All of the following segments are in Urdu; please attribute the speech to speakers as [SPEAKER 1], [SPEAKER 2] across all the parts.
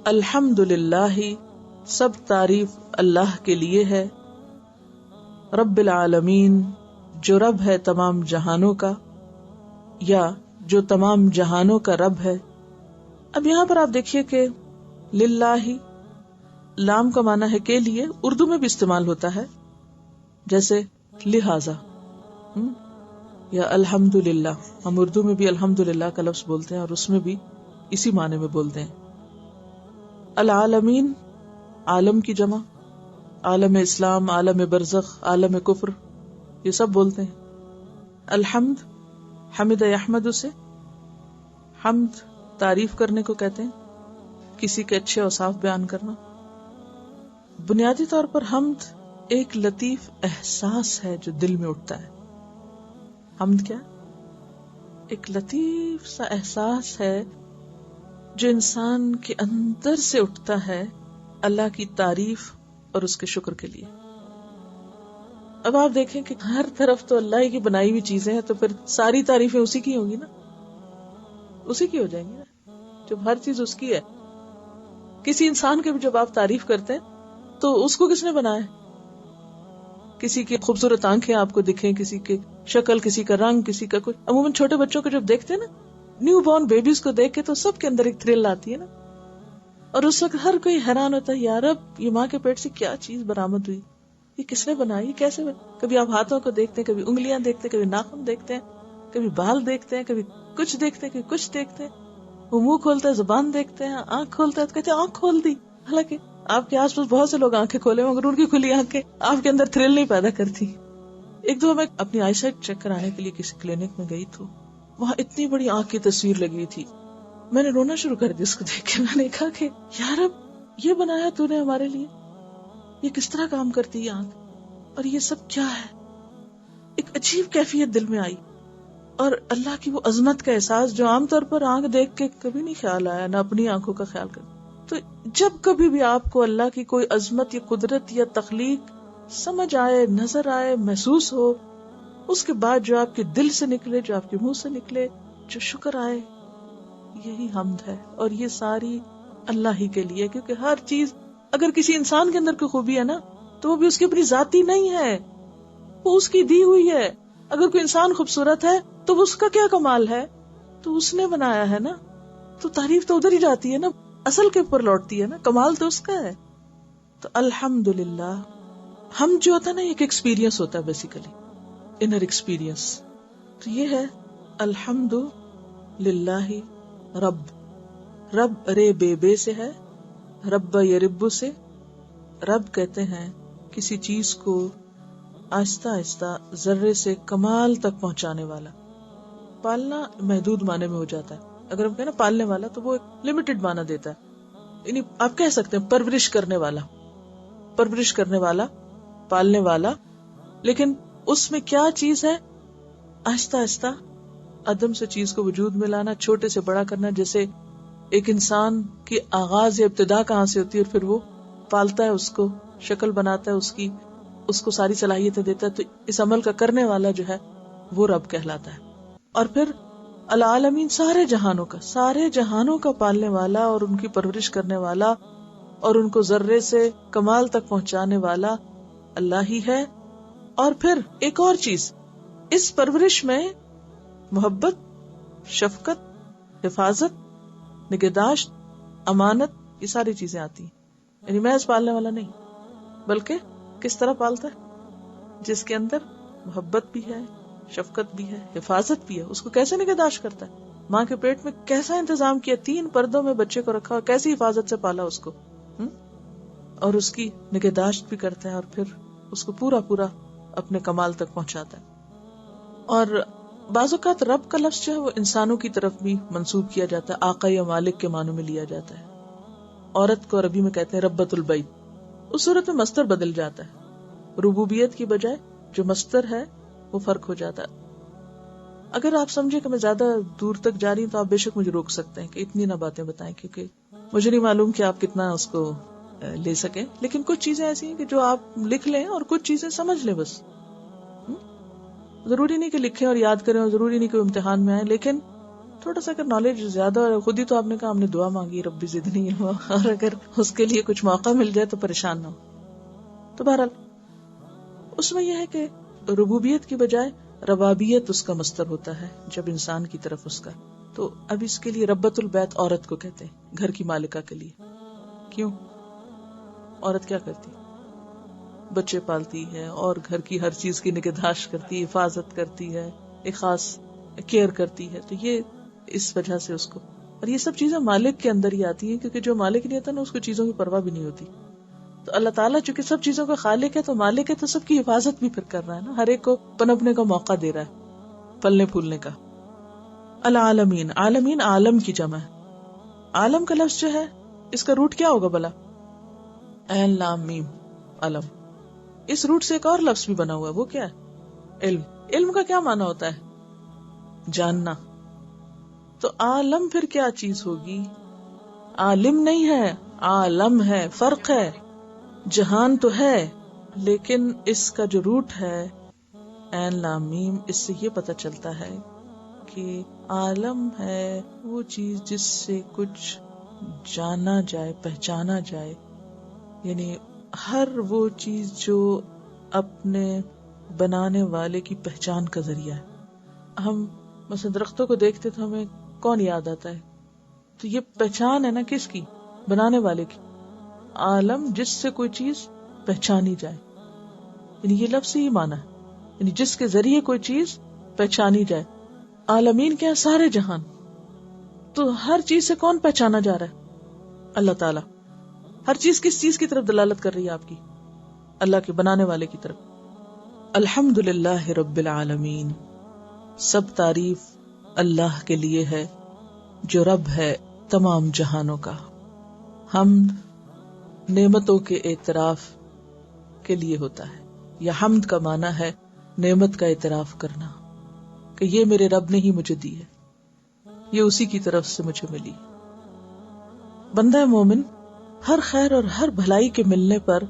[SPEAKER 1] الحمد للہ، سب تعریف اللہ کے لیے ہے، رب العالمین، جو رب ہے تمام جہانوں کا، یا جو تمام جہانوں کا رب ہے۔ اب یہاں پر آپ دیکھیے کہ للہ، لام کا معنی ہے کے لیے، اردو میں بھی استعمال ہوتا ہے، جیسے لہذا یا الحمد للہ۔ ہم اردو میں بھی الحمد للہ کا لفظ بولتے ہیں اور اس میں بھی اسی معنی میں بولتے ہیں۔ العالمین، عالم کی جمع، عالم اسلام، عالم برزخ، عالم کفر، یہ سب بولتے ہیں۔ الحمد، حمد یحمد، سے حمد تعریف کرنے کو کہتے ہیں، کسی کے اچھے اوصاف بیان کرنا۔ بنیادی طور پر حمد ایک لطیف احساس ہے جو دل میں اٹھتا ہے۔ حمد کیا؟ ایک لطیف سا احساس ہے جو انسان کے اندر سے اٹھتا ہے اللہ کی تعریف اور اس کے شکر کے لیے۔ اب آپ دیکھیں کہ ہر طرف تو اللہ کی بنائی ہوئی چیزیں ہیں، تو پھر ساری تعریفیں اسی کی ہوں گی نا، اسی کی ہو جائیں گی نا، جب ہر چیز اس کی ہے۔ کسی انسان کے بھی جب آپ تعریف کرتے ہیں تو اس کو کس نے بنایا؟ کسی کی خوبصورت آنکھیں آپ کو دکھیں، کسی کی شکل، کسی کا رنگ، کسی کا کچھ۔ عموماً چھوٹے بچوں کو جب دیکھتے ہیں نا، نیو بورن بیبیز کو دیکھ کے تو سب کے اندر ایک تھرل آتی ہے نا، اور اس وقت ہر کوئی حیران ہوتا ہے، یار اب یہ ماں کے پیٹ سے کیا چیز برآمد ہوئی، یہ کس نے بنائی، کیسے بنائی؟ کبھی آپ ہاتھوں کو دیکھتے ہیں، کبھی انگلیاں دیکھتے ہیں، کبھی ناخن دیکھتے ہیں، کبھی بال دیکھتے ہیں، کبھی کچھ دیکھتے ہیں، کبھی کچھ دیکھتے ہیں۔ وہ منہ کھولتا ہے، زبان دیکھتے ہیں، آنکھ کھولتا ہے تو کہتے ہیں آنکھ کھول دی، حالانکہ آپ کے آس پاس بہت سے لوگ آنکھیں کھولے مگر ان کی کھلی آنکھیں آپ کے اندر تھرل نہیں پیدا کرتی۔ ایک دو میں اپنی آئی سائٹ چیک کرانے کے لیے کسی کلینک میں گئی تو وہاں اتنی بڑی آنکھ کی تصویر لگی تھی، میں نے رونا شروع کر دیا اس کو دیکھ کے۔ میں نے کہا کہ یار اب یہ بنایا تو نے ہمارے لیے، یہ کس طرح کام کرتی ہے آنکھ، اور یہ سب کیا ہے؟ ایک عجیب کیفیت دل میں آئی، اور اللہ کی وہ عظمت کا احساس جو عام طور پر آنکھ دیکھ کے کبھی نہیں خیال آیا، نہ اپنی آنکھوں کا خیال کر۔ تو جب کبھی بھی آپ کو اللہ کی کوئی عظمت یا قدرت یا تخلیق سمجھ آئے، نظر آئے، محسوس ہو، اس کے بعد جو آپ کے دل سے نکلے، جو آپ کے منہ سے نکلے، جو شکر آئے، یہی حمد ہے۔ اور یہ ساری اللہ ہی کے لیے، کیونکہ ہر چیز، اگر کسی انسان کے اندر کوئی خوبی ہے نا تو وہ بھی اس کی اپنی ذاتی نہیں ہے، وہ اس کی دی ہوئی ہے۔ اگر کوئی انسان خوبصورت ہے تو وہ اس کا کیا کمال ہے؟ تو اس نے بنایا ہے نا، تو تعریف تو ادھر ہی جاتی ہے نا، اصل کے اوپر لوٹتی ہے نا، کمال تو اس کا ہے۔ تو الحمدللہ، ہم جو ہوتا ہے نا ایک ایکسپیرینس ہوتا ہے، بیسیکلی انر ایکسپیرینس، تو یہ ہے الحمد للہ رب۔ رب رے بے بے سے ہے، رب یرب سے۔ رب کہتے ہیں کسی چیز کو آہستہ آہستہ ذرے سے کمال تک پہنچانے والا۔ پالنا محدود معنی میں ہو جاتا ہے، اگر ہم کہیں نا پالنے والا تو وہ ایک لمیٹڈ معنی دیتا ہے، یعنی آپ کہہ سکتے ہیں پرورش کرنے والا، پرورش کرنے والا، پالنے والا۔ لیکن اس میں کیا چیز ہے؟ آہستہ آہستہ عدم سے چیز کو وجود میں لانا، چھوٹے سے بڑا کرنا۔ جیسے ایک انسان کی آغاز یا ابتدا کہاں سے ہوتی ہے، اور پھر وہ پالتا ہے، اس کو شکل بناتا ہے، اس کو ساری صلاحیتیں دیتا ہے، تو اس عمل کا کرنے والا جو ہے وہ رب کہلاتا ہے۔ اور پھر العالمین، سارے جہانوں کا پالنے والا اور ان کی پرورش کرنے والا اور ان کو ذرے سے کمال تک پہنچانے والا اللہ ہی ہے۔ اور پھر ایک اور چیز، اس پرورش میں محبت، شفقت، حفاظت، نگہداشت، امانت، یہ ساری چیزیں آتی ہیں۔ یعنی محض پالنے والا نہیں، بلکہ کس طرح پالتا ہے؟ جس کے اندر محبت بھی ہے، شفقت بھی ہے، حفاظت بھی ہے۔ اس کو کیسے نگہداشت کرتا ہے؟ ماں کے پیٹ میں کیسا انتظام کیا، 3 پردوں میں بچے کو رکھا اور کیسی حفاظت سے پالا اس کو، اور اس کی نگہداشت بھی کرتا ہے، اور پھر اس کو پورا اپنے کمال تک پہنچاتا ہے۔ اور بعض اوقات رب کا لفظ جو ہے وہ انسانوں کی طرف بھی منسوب کیا جاتا ہے، آقا یا مالک کے معنوں میں لیا جاتا ہے۔ عورت کو عربی میں کہتے ہیں ربۃ البیت، اس صورت میں مصدر بدل جاتا ہے، ربوبیت کی بجائے جو مصدر ہے وہ فرق ہو جاتا ہے۔ اگر آپ سمجھے کہ میں زیادہ دور تک جا رہی ہوں تو آپ بے شک مجھے روک سکتے ہیں کہ اتنی نہ باتیں بتائیں، کیونکہ مجھے نہیں معلوم کہ آپ کتنا اس کو لے سکیں، لیکن کچھ چیزیں ایسی ہیں کہ جو آپ لکھ لیں اور کچھ چیزیں سمجھ لیں بس۔ ضروری نہیں کہ لکھیں اور یاد کریں، اور ضروری نہیں کہ امتحان میں آئے، لیکن تھوڑا سا اگر نالج زیادہ اور خود ہی تو آپ نے کہا ہم نے دعا مانگی ربی زدنی علما، اور اگر اس کے لیے کچھ موقع مل جائے تو پریشان نہ ہو. تو بہرحال اس میں یہ ہے کہ ربوبیت کی بجائے ربابیت اس کا مصدر ہوتا ہے جب انسان کی طرف اس کا. تو اب اس کے لیے ربۃ البیت عورت کو کہتے ہیں، گھر کی مالکہ کے لیے. کیوں؟ عورت کیا کرتی؟ بچے پالتی ہے اور گھر کی ہر چیز کی نگہداشت کرتی ہے، حفاظت کرتی ہے، ایک خاص کیئر کرتی ہے. تو یہ اس وجہ سے اس کو، اور یہ سب چیزیں مالک کے اندر ہی آتی ہیں، کیونکہ جو مالک نہیں ہوتا نا اس کو چیزوں کی پرواہ بھی نہیں ہوتی. تو اللہ تعالیٰ چونکہ سب چیزوں کا خالق ہے تو مالک ہے، تو سب کی حفاظت بھی پھر کر رہا ہے نا، ہر ایک کو پنپنے کا موقع دے رہا ہے، پلنے پھولنے کا. العالمین، عالمین عالم کی جمع ہے. عالم کا لفظ جو ہے اس کا روٹ کیا ہوگا بلا؟ عین لام میم علم. اس روٹ سے ایک اور لفظ بھی بنا ہوا ہے، وہ کیا ہے؟ علم. علم کا کیا معنی ہوتا ہے؟ جاننا. تو عالم پھر کیا چیز ہوگی؟ عالم نہیں ہے، عالم ہے، فرق ہے. جہان تو ہے لیکن اس کا جو روٹ ہے عین لام میم، اس سے یہ پتہ چلتا ہے کہ عالم ہے وہ چیز جس سے کچھ جانا جائے، پہچانا جائے. یعنی ہر وہ چیز جو اپنے بنانے والے کی پہچان کا ذریعہ ہے. ہم مثلا درختوں کو دیکھتے تو ہمیں کون یاد آتا ہے؟ تو یہ پہچان ہے نا کس کی؟ بنانے والے کی. عالم جس سے کوئی چیز پہچانی جائے، یعنی یہ لفظ ہی معنی ہے، یعنی جس کے ذریعے کوئی چیز پہچانی جائے. عالمین کیا؟ سارے جہان. تو ہر چیز سے کون پہچانا جا رہا ہے؟ اللہ تعالی. ہر چیز کس چیز کی طرف دلالت کر رہی ہے آپ کی؟ اللہ کے بنانے والے کی طرف. الحمدللہ رب العالمین، سب تعریف اللہ کے لیے ہے جو رب ہے تمام جہانوں کا. حمد نعمتوں کے اعتراف کے لیے ہوتا ہے، یا حمد کا معنی ہے نعمت کا اعتراف کرنا کہ یہ میرے رب نے ہی مجھے دی ہے، یہ اسی کی طرف سے مجھے ملی. بندہ مومن ہر خیر اور ہر بھلائی کے ملنے پر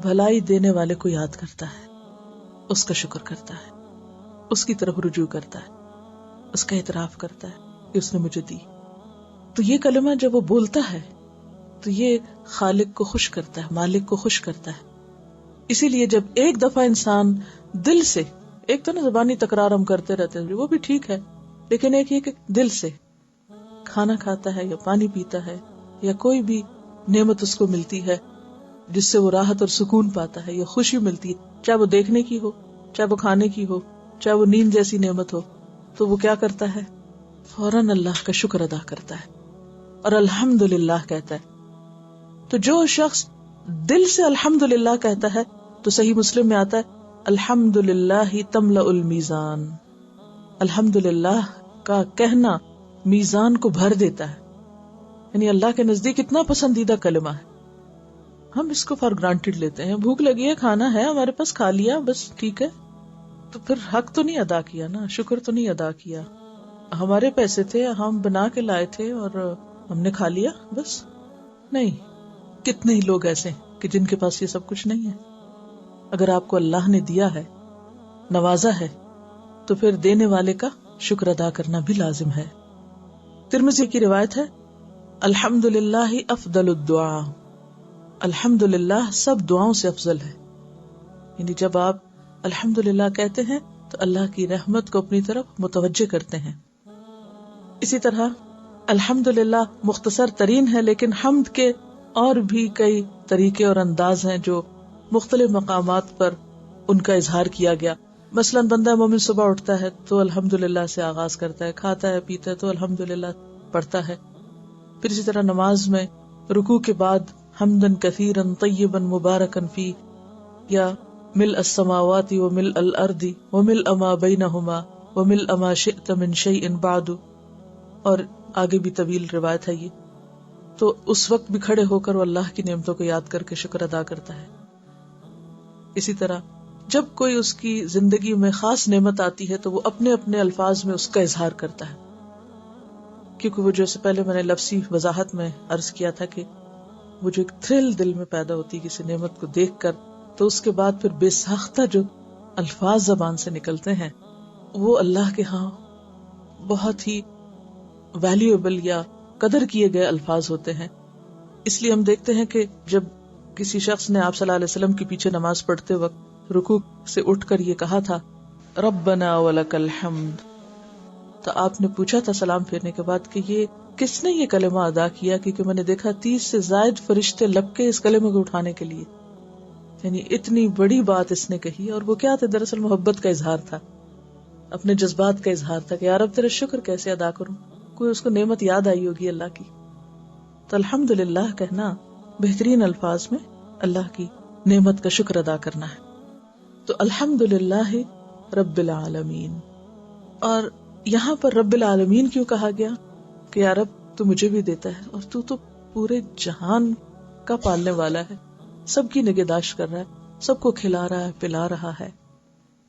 [SPEAKER 1] بھلائی دینے والے کو یاد کرتا ہے، اس کا شکر کرتا ہے، اس کی طرف رجوع کرتا ہے، اس کا اعتراف کرتا ہے کہ اس نے مجھے دی. تو یہ کلمہ جب وہ بولتا ہے تو یہ خالق کو خوش کرتا ہے، مالک کو خوش کرتا ہے. اسی لیے جب ایک دفعہ انسان دل سے، ایک تو نا زبانی تکرار ہم کرتے رہتے ہیں وہ بھی ٹھیک ہے، لیکن ایک یہ کہ دل سے کھانا کھاتا ہے یا پانی پیتا ہے یا کوئی بھی نعمت اس کو ملتی ہے جس سے وہ راحت اور سکون پاتا ہے یا خوشی ملتی ہے، چاہے وہ دیکھنے کی ہو، چاہے وہ کھانے کی ہو، چاہے وہ نیند جیسی نعمت ہو، تو وہ کیا کرتا ہے؟ فوراً اللہ کا شکر ادا کرتا ہے اور الحمدللہ کہتا ہے. تو جو شخص دل سے الحمدللہ کہتا ہے تو صحیح مسلم میں آتا ہے الحمدللہ تملأ المیزان. الحمدللہ کا کہنا میزان کو بھر دیتا ہے، یعنی اللہ کے نزدیک اتنا پسندیدہ کلمہ ہے. ہم اس کو فار گرانٹیڈ لیتے ہیں، بھوک لگی ہے، کھانا ہے ہمارے پاس، کھا لیا بس ٹھیک ہے. تو پھر حق تو نہیں ادا کیا نا، شکر تو نہیں ادا کیا. ہمارے پیسے تھے، ہم بنا کے لائے تھے اور ہم نے کھا لیا بس. نہیں، کتنے ہی لوگ ایسے ہیں کہ جن کے پاس یہ سب کچھ نہیں ہے. اگر آپ کو اللہ نے دیا ہے، نوازا ہے، تو پھر دینے والے کا شکر ادا کرنا بھی لازم ہے. ترمذی کی روایت ہے الحمدللہ افضل الدعاء، الحمدللہ سب دعاؤں سے افضل ہے. یعنی جب آپ الحمدللہ کہتے ہیں تو اللہ کی رحمت کو اپنی طرف متوجہ کرتے ہیں. اسی طرح الحمدللہ مختصر ترین ہے، لیکن حمد کے اور بھی کئی طریقے اور انداز ہیں جو مختلف مقامات پر ان کا اظہار کیا گیا. مثلا بندہ مومن صبح اٹھتا ہے تو الحمدللہ سے آغاز کرتا ہے، کھاتا ہے پیتا ہے تو الحمدللہ پڑھتا ہے. پھر اسی طرح نماز میں رکوع کے بعد حمدن کثیرا طیبا مبارکا فی، یا ملء السماوات وملء الارض وملء ما بینہما وملء ما شئت من شیء بعد، اور آگے بھی طویل روایت ہے یہ. تو اس وقت بھی کھڑے ہو کر وہ اللہ کی نعمتوں کو یاد کر کے شکر ادا کرتا ہے. اسی طرح جب کوئی اس کی زندگی میں خاص نعمت آتی ہے تو وہ اپنے اپنے الفاظ میں اس کا اظہار کرتا ہے، کیونکہ وہ جیسے پہلے میں نے لفظی وضاحت میں عرض کیا تھا کہ وہ جو ایک تھرل دل میں پیدا ہوتی ہے کسی نعمت کو دیکھ کر، تو اس کے بعد پھر بے ساختہ جو الفاظ زبان سے نکلتے ہیں وہ اللہ کے ہاں بہت ہی ویلیوبل یا قدر کیے گئے الفاظ ہوتے ہیں. اس لیے ہم دیکھتے ہیں کہ جب کسی شخص نے آپ صلی اللہ علیہ وسلم کے پیچھے نماز پڑھتے وقت رکوع سے اٹھ کر یہ کہا تھا ربنا ولک الحمد، تو آپ نے پوچھا تھا سلام پھیرنے کے بعد کہ یہ کس نے یہ کلمہ ادا کیا، کیونکہ میں نے دیکھا 30 سے زائد فرشتے لپکے اس کلمے کو اٹھانے کے لیے. یعنی اتنی بڑی بات اس نے کہی، اور وہ کیا تھا؟ دراصل محبت کا اظہار تھا، اپنے جذبات کا اظہار تھا کہ یا رب تیرا شکر کیسے ادا کروں. کوئی اس کو نعمت یاد آئی ہوگی اللہ کی. تو الحمدللہ کہنا بہترین الفاظ میں اللہ کی نعمت کا شکر ادا کرنا ہے. تو الحمدللہ رب العالمین. اور یہاں پر رب العالمین کیوں کہا گیا؟ کہ یا رب تو مجھے بھی دیتا ہے، اور تو پورے جہان کا پالنے والا ہے، سب کی نگہداشت کر رہا ہے، سب کو کھلا رہا ہے، پلا رہا ہے.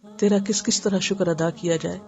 [SPEAKER 1] تیرا کس طرح شکر ادا کیا جائے.